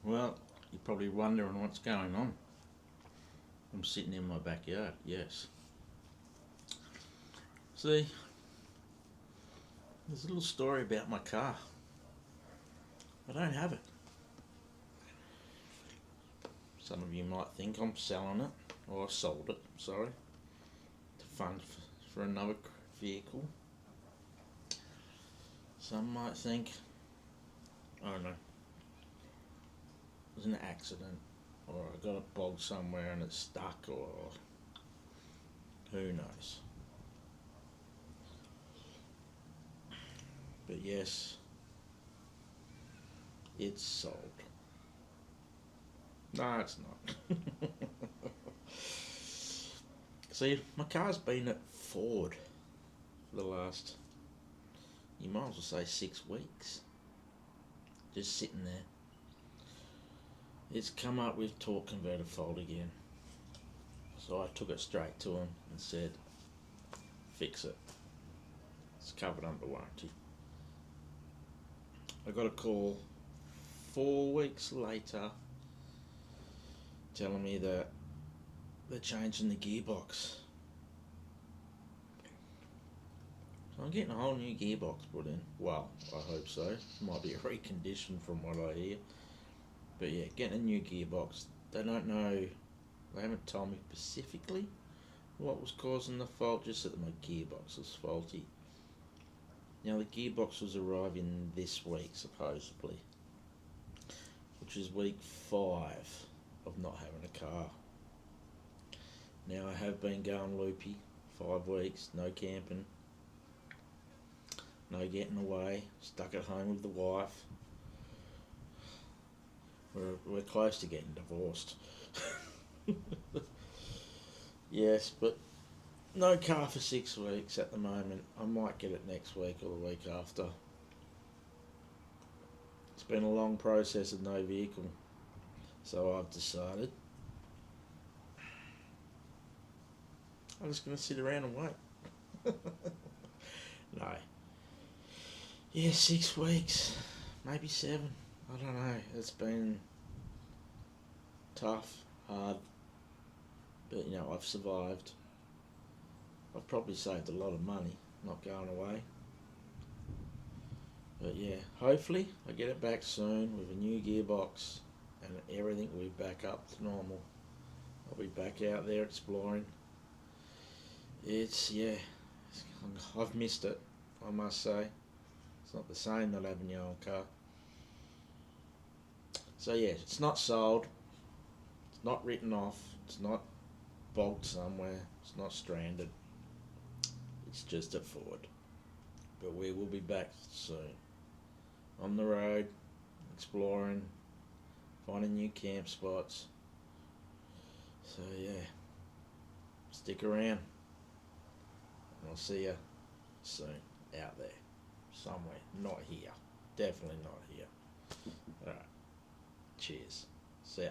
Well, you're probably wondering what's going on. I'm sitting in my backyard, yes. See, there's a little story about my car. I don't have it. Some of you might think I'm selling it, or I sold it, sorry, to fund for another vehicle. Some might think, I don't know, it was an accident, or I got it bogged somewhere and it's stuck, or who knows. But yes, it's sold. No, it's not. See, my car's been at Ford for the last, you might as well say 6 weeks. Just sitting there. It's come up with torque converter fault again. So I took it straight to him and said, fix it. It's covered under warranty. I got a call 4 weeks later telling me that they're changing the gearbox. So I'm getting a whole new gearbox put in. Well, I hope so. Might be a recondition from what I hear. But yeah, getting a new gearbox. They don't know, they haven't told me specifically what was causing the fault, just that my gearbox was faulty. Now the gearbox was arriving this week supposedly, which is week 5 of not having a car. Now I have been going loopy 5 weeks, no camping, no getting away, stuck at home with the wife. We're close to getting divorced. Yes, but no car for 6 weeks at the moment. I might get it next week or the week after. It's been a long process of no vehicle, so I've decided I'm just going to sit around and wait. No. Yeah, 6 weeks, maybe 7. I don't know. It's been tough, hard, but you know, I've survived. I've probably saved a lot of money not going away. But yeah, hopefully I get it back soon with a new gearbox and everything will be back up to normal. I'll be back out there exploring. I've missed it, I must say. It's not the same not having your own car. So yeah, it's not sold, it's not written off, it's not bogged somewhere, it's not stranded. It's just at Ford. But we will be back soon. On the road, exploring, finding new camp spots. So yeah, stick around. And I'll see you soon out there. Somewhere. Not here. Definitely not here. Alright. Cheers. See ya.